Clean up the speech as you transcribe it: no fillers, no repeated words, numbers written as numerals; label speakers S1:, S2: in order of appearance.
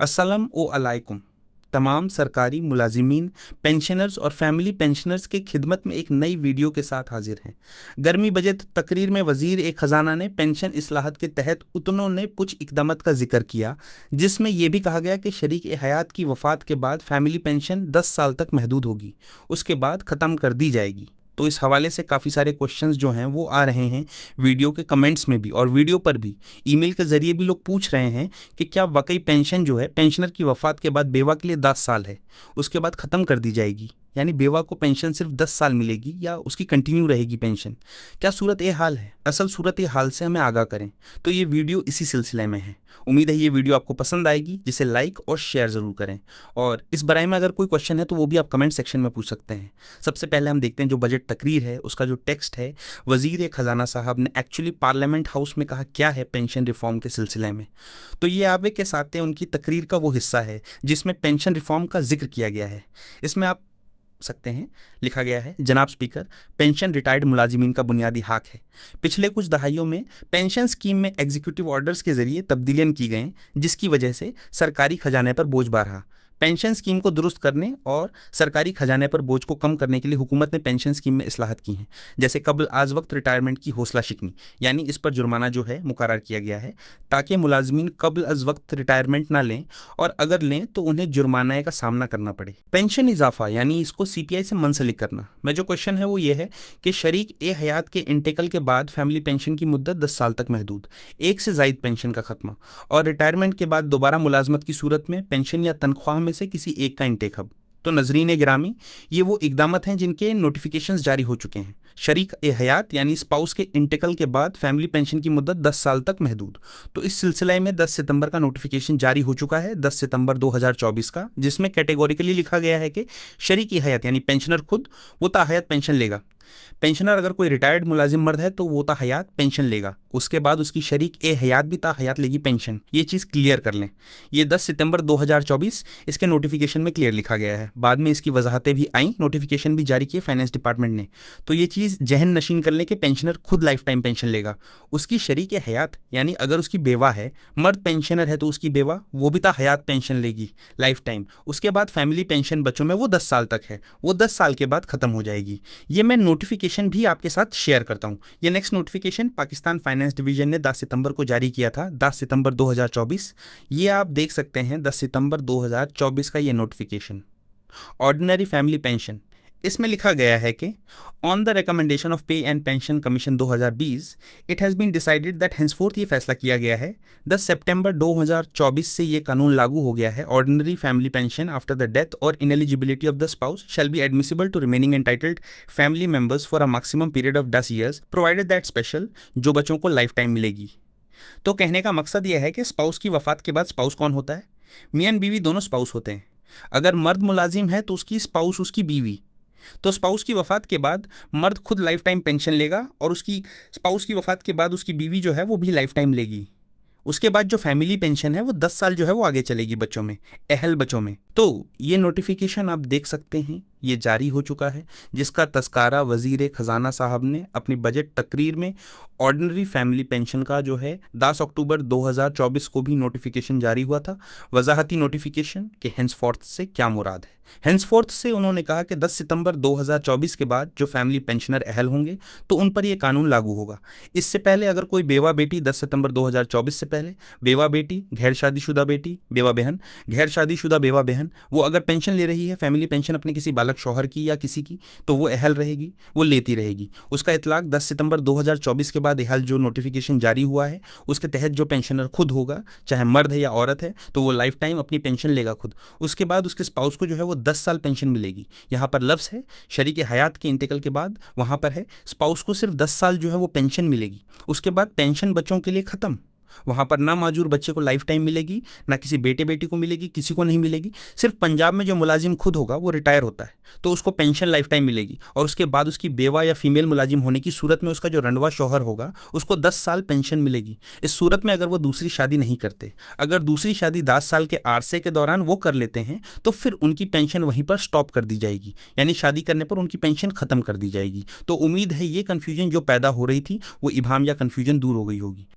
S1: अस्सलाम अलैकुम। तमाम सरकारी मुलाजिमीन, पेंशनर्स और फैमिली पेंशनर्स की खिदमत में एक नई वीडियो के साथ हाजिर हैं। गर्मी बजट तकरीर में वजीर ए खजाना ने पेंशन इस्लाहत के तहत उन्होंने कुछ इकदामत का जिक्र किया, जिसमें यह भी कहा गया कि शरीक ए हयात की वफात के बाद फैमिली पेंशन 10 साल तक महदूद होगी, उसके बाद ख़त्म कर दी जाएगी। तो इस हवाले से काफ़ी सारे क्वेश्चंस जो हैं वो आ रहे हैं वीडियो के कमेंट्स में भी और वीडियो पर भी। ईमेल के ज़रिए भी लोग पूछ रहे हैं कि क्या वाकई पेंशन जो है पेंशनर की वफ़ात के बाद बेवा के लिए 10 साल है, उसके बाद ख़त्म कर दी जाएगी, यानी बेवा को पेंशन सिर्फ 10 साल मिलेगी या उसकी कंटिन्यू रहेगी पेंशन। क्या सूरत ये हाल है? असल सूरत ये हाल से हमें आगाह करें तो ये वीडियो इसी सिलसिले में है। उम्मीद है ये वीडियो आपको पसंद आएगी, जिसे लाइक और शेयर ज़रूर करें। और इस बारे में अगर कोई क्वेश्चन है तो वो भी आप कमेंट सेक्शन में पूछ सकते हैं। सबसे पहले हम देखते हैं जो बजट तकरीर है उसका जो टेक्स्ट है, वज़ीर ख़जाना साहब ने एक्चुअली पार्लियामेंट हाउस में कहा क्या है पेंशन रिफॉर्म के सिलसिले में। तो ये आगे के साथ उनकी तकरीर का वो हिस्सा है जिसमें पेंशन रिफॉर्म का जिक्र किया गया है। इसमें आप सकते हैं लिखा गया है, जनाब स्पीकर, पेंशन रिटायर्ड मुलाजिमीन का बुनियादी हक है। पिछले कुछ दहाइयों में पेंशन स्कीम में एग्जीक्यूटिव ऑर्डर्स के जरिए तब्दीलियां की गई, जिसकी वजह से सरकारी खजाने पर बोझ बढ़ रहा। पेंशन स्कीम को दुरुस्त करने और सरकारी खजाने पर बोझ को कम करने के लिए हुकूमत ने पेंशन स्कीम में इस्लाहत की हैं, जैसे कबल आज वक्त रिटायरमेंट की हौसला शिकनी, यानी इस पर जुर्माना जो है मुकर्रर किया गया है ताकि मुलाजमीन कबल आज वक्त रिटायरमेंट ना लें, और अगर लें तो उन्हें जुर्माना का सामना करना पड़े। पेंशन इजाफा यानी इसको CPI से मुंसलिक करना। मैं जो क्वेश्चन है वो ये है कि शरीक ए हयात के इंटेकल के बाद फैमिली पेंशन की मुद्दत 10 साल तक महदूद, एक से ज़ायद पेंशन का खत्मा, और रिटायरमेंट के बाद दोबारा मुलाजमत की सूरत में पेंशन या तनख्वाह में से किसी एक का इंटेक हब। तो नजरीन गिरामी, ये वो इकदामत हैं जिनके नोटिफिकेशंस जारी हो चुके हैं। शरीक ए हयात यानी स्पाउस के इंटेकल के बाद फैमिली पेंशन की मुद्दत 10 साल तक महदूद। तो इस सिलसिले में 10 सितंबर का नोटिफिकेशन जारी हो चुका है, 10 सितंबर 2024 का, जिसमें कैटेगोरिकली लिखा गया है कि शरीक ए हयात यानी पेंशनर खुद वो ताहयात पेंशन लेगा। पेंशनर अगर कोई रिटायर्ड मुलाजिम मर्द है तो वो ताहयात पेंशन लेगा, उसके बाद उसकी शरीक ए हयात भी ताहयात लेगी पेंशन। ये चीज़ क्लियर कर लें। ये 10 सितंबर 2024 इसके नोटिफिकेशन में क्लियर लिखा गया है। बाद में इसकी वजाहतें भी आई, नोटिफिकेशन भी जारी किए फाइनेंस डिपार्टमेंट ने। तो ये चीज़ जहन नशीन कर लें कि पेंशनर खुद लाइफ टाइम पेंशन लेगा। उसकी शरीक ए हयात यानी अगर उसकी बेवा है, मर्द पेंशनर है तो उसकी बेवा वो भी ताहयात पेंशन लेगी लाइफ टाइम। उसके बाद फैमिली पेंशन बच्चों में वो 10 साल तक है, वो 10 साल के बाद ख़त्म हो जाएगी। ये मैं नोटिफिकेशन भी आपके साथ शेयर करता हूं। ये next notification Pakistan finance division ने 10 सितंबर को जारी किया था, 10 सितंबर 2024। ये आप देख सकते हैं 10 सितंबर 2024 का ये नोटिफिकेशन। ऑर्डिनरी फैमिली पेंशन, इसमें लिखा गया है कि on the recommendation of pay and pension commission 2020 it has been decided that henceforth ये फैसला किया गया है 10 सितंबर 2024 से ये कानून लागू हो गया है। Ordinary family pension after the death और ineligibility of the spouse shall be admissible to remaining entitled family members for a maximum period of 10 years provided that special, जो बच्चों को लाइफ टाइम मिलेगी। तो कहने का मकसद यह है कि स्पाउस की वफात के बाद स्पाउस कौन होता है? मियां बीवी दोनों स्पाउस होते हैं। अगर मर्द मुलाजिम है तो उसकी स्पाउस उसकी बीवी। तो स्पाउस की वफात के बाद मर्द खुद लाइफ टाइम पेंशन लेगा और उसकी स्पाउस की वफात के बाद उसकी बीवी जो है वो भी लाइफ टाइम लेगी। उसके बाद जो फैमिली पेंशन है वो 10 साल जो है वो आगे चलेगी बच्चों में, अहल बच्चों में। तो ये नोटिफिकेशन आप देख सकते हैं, ये जारी हो चुका है, जिसका तस्कारा वज़ीर ख़जाना साहब ने अपनी बजट तकरीर में ऑर्डिनरी फैमिली पेंशन का जो है 10 अक्टूबर 2024 को भी नोटिफिकेशन जारी हुआ था। वजाहती नोटिफिकेशन के हेंसफोर्थ से क्या मुराद है। हेंसफोर्थ से उन्होंने कहा कि 10 सितंबर 2024 के बाद जो फैमिली पेंशनर अहल होंगे तो उन पर यह कानून लागू होगा। इससे पहले अगर कोई बेवा बेटी 10 सितंबर 2024 से पहले बेवा बेटी, गैर शादीशुदा बेटी, बेवा बहन, गैर शादीशुदा बेवा बहन, वो अगर पेंशन ले रही है फैमिली पेंशन अपने किसी बालक शौहर की या किसी की, तो वो अहल रहेगी, वो लेती रहेगी। उसका इतलाक 10 सितंबर 2024 के बाद अहल जो नोटिफिकेशन जारी हुआ है उसके तहत जो पेंशनर खुद होगा, चाहे मर्द है या औरत है, तो वो लाइफ टाइम अपनी पेंशन लेगा खुद। उसके बाद उसके स्पाउस को जो है वो 10 साल पेंशन मिलेगी। यहाँ पर लफ्ज़ है शरीक हयात के इंतकाल के बाद, वहाँ पर है स्पाउस को सिर्फ 10 साल जो है वो पेंशन मिलेगी। उसके बाद पेंशन बच्चों के लिए ख़त्म। वहाँ पर ना माजूर बच्चे को लाइफ टाइम मिलेगी, ना किसी बेटे बेटी को मिलेगी, किसी को नहीं मिलेगी। सिर्फ पंजाब में जो मुलाजिम खुद होगा वो रिटायर होता है तो उसको पेंशन लाइफ टाइम मिलेगी, और उसके बाद उसकी बेवा या फीमेल मुलाजिम होने की सूरत में उसका जो रंडवा शौहर होगा उसको 10 साल पेंशन मिलेगी। इस सूरत में अगर वो दूसरी शादी नहीं करते, अगर दूसरी शादी 10 साल के अरसे के दौरान वो कर लेते हैं तो फिर उनकी पेंशन वहीं पर स्टॉप कर दी जाएगी, यानी शादी करने पर उनकी पेंशन ख़त्म कर दी जाएगी। तो उम्मीद है ये कन्फ्यूजन जो पैदा हो रही थी वो इबाहम या कन्फ्यूजन दूर हो गई होगी।